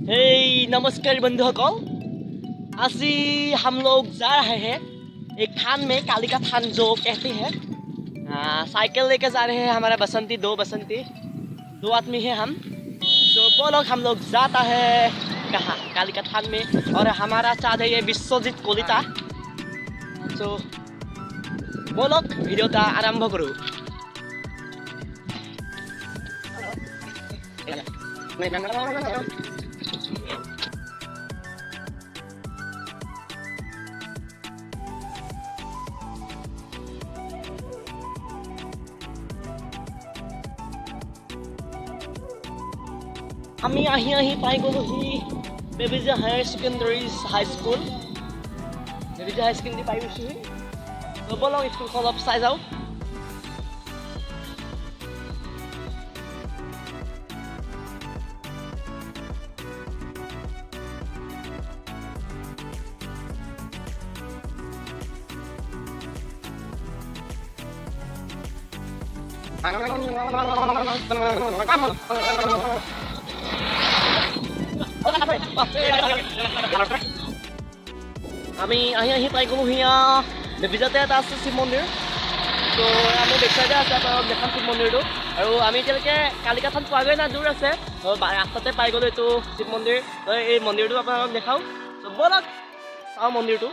हे नमस्कार बंधुসকল। आज हम लोग जा रहे हैं एक थान में, कालिका थान जो कहते हैं। साइकिल लेकर जा रहे हैं हमारा दो आदमी हैं हम। तो वो लोग हम लोग जाता है कहाँ, कालिका थान में। और हमारा साथ है ये विश्वजीत कलिता। तो वो लोग भिडियोटा आरम्भ करूँ। আমি আহি পাই গ'লোহি Bebejia higher secondary high school. Bebejia high secondary পাই গৈছোহি। ব'লক স্কুলখন অলপ চাই যাওঁ। আমি আহি পাই গ'লোহি বেবেজিয়াতে এটা আছে শিৱ মন্দিৰ। তো আমি বেকচাইডে আছে আপোনালোক দেখাম শিৱ মন্দিৰটো। আৰু আমি এতিয়ালৈকে কালিকা থান পোৱাগৈ নাই, দূৰ আছে। ৰাস্তাতে পাই গ'লোঁ এইটো শিৱ মন্দিৰ। তো এই মন্দিৰটো আপোনালোক দেখাওঁ। তো ব'লক চাওঁ মন্দিৰটো।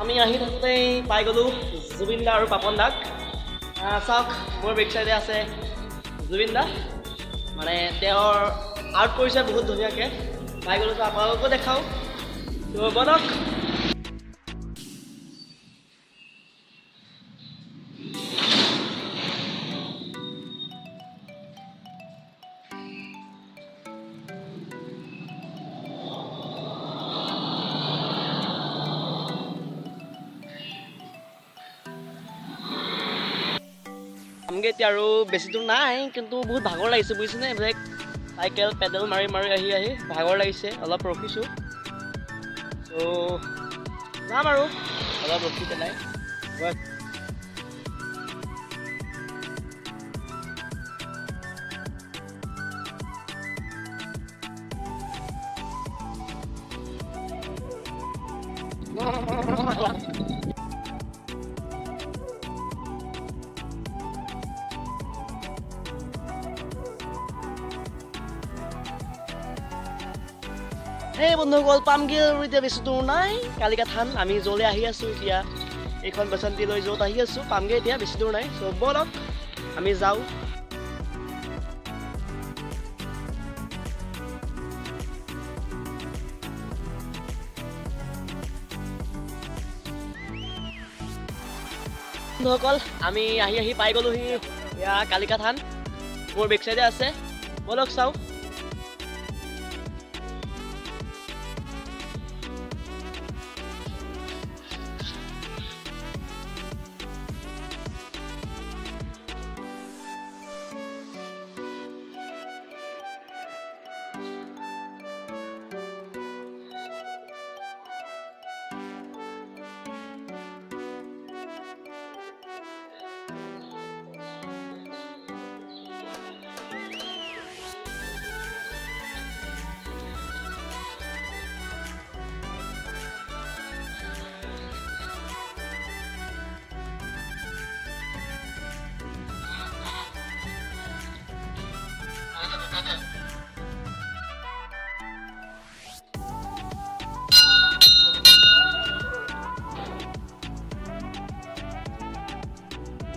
আমি আহি থাকোঁতেই পাই গ'লোঁ জুবিন দা আৰু পাপন দাক। চাওক মোৰ বেক চাইডে আছে জুবিন দা। মানে তেওঁৰ আৰ্ট কৰিছে বহুত ধুনীয়াকৈ। পাই গ'লোঁ, তো আপোনালোকো দেখাওঁ। তো ব'লক। আমগে এতিয়া আৰু বেছি দূৰ নাই, কিন্তু বহুত ভাগৰ লাগিছে বুজিছেনে। এইবিলাক চাইকেল পেডেল মাৰি আহি ভাগৰ লাগিছে। অলপ ৰখিছোঁ। ত' যাম আৰু অলপ ৰখি পেলাই। এই বন্ধুসকল, পামগে আৰু এতিয়া বেছি দূৰ নাই কালিকা থান। আমি য'লৈ আহি আছোঁ এতিয়া, এইখন বসন্তীলৈ য'ত আহি আছোঁ, পামগে এতিয়া, বেছি দূৰ নাই। চ' ব'লক আমি যাওঁ। বন্ধুসকল, আমি আহি পাই গ'লোহি এয়া কালিকা থান। মোৰ বেক চাইডে আছে, ব'লক চাওঁ।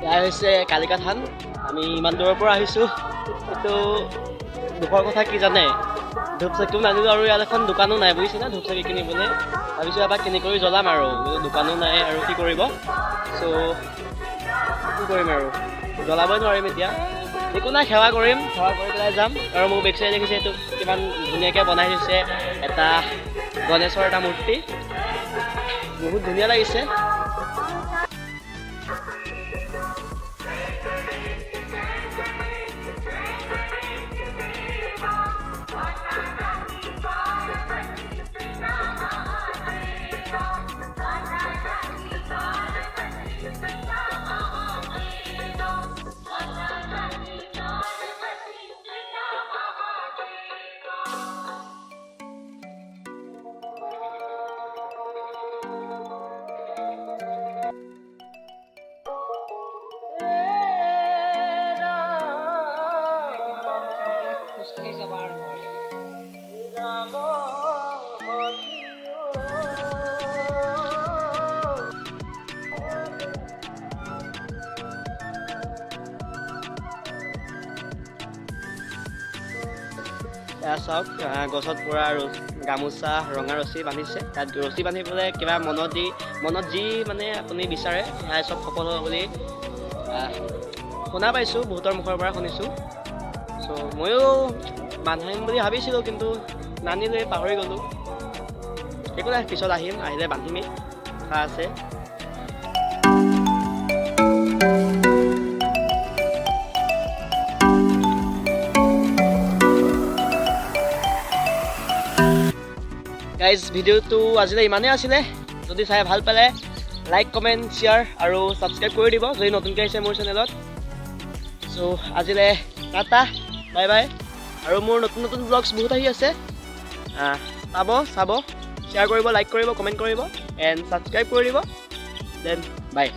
এয়া হৈছে কালিকা থান। আমি ইমান দূৰৰ পৰা আহিছোঁ, কিন্তু দুখৰ কথা কি জানে, ধূপ চাকিও নানিলোঁ আৰু ইয়াত এখন দোকানো নাই, বুজিছে না, ধূপ চাকি কিনিবলৈ। ভাবিছোঁ এবাৰ কিনি কৰি জ্বলাম আৰু, দোকানো নাই আৰু কি কৰিব। চ' কি কৰিম আৰু, জ্বলাবই নোৱাৰিম এতিয়া। একো নাই, সেৱা কৰিম, সেৱা কৰি পেলাই যাম। আৰু মোৰ বেক চাইডে দেখিছে এইটো কিমান ধুনীয়াকৈ বনাই থৈছে, এটা গণেশৰ এটা মূৰ্তি, বহুত ধুনীয়া লাগিছে। এয়া চাওক, গছত পৰা গামোচা ৰঙা ৰছী বান্ধিছে। তাত ৰছী বান্ধি পেলাই কিবা মনত যি মানে আপুনি বিচাৰে সেয়া চব সফল হ'ব বুলি শুনা পাইছোঁ, বহুতৰ মুখৰ পৰা শুনিছোঁ। চ' ময়ো বান্ধিম বুলি ভাবিছিলোঁ, কিন্তু নানিলোৱে, পাহৰি গ'লোঁ। একো নাই, পিছত আহিলে বান্ধিমেই, আশা আছে। গাইজ, ভিডিঅ'টো আজিলৈ ইমানেই আছিলে। যদি চাই ভাল পালে লাইক, কমেণ্ট, শ্বেয়াৰ আৰু ছাবস্ক্ৰাইব কৰি দিব যদি নতুনকৈ আহিছে মোৰ চেনেলত। চ' আজিলৈ টাটা, বাই বাই। আৰু মোৰ নতুন ব্লগছ বহুত আহি আছে, চাব, শ্বেয়াৰ কৰিব, লাইক কৰিব, কমেণ্ট কৰিব, এণ্ড ছাবস্ক্ৰাইব কৰি দিব। দেন বাই।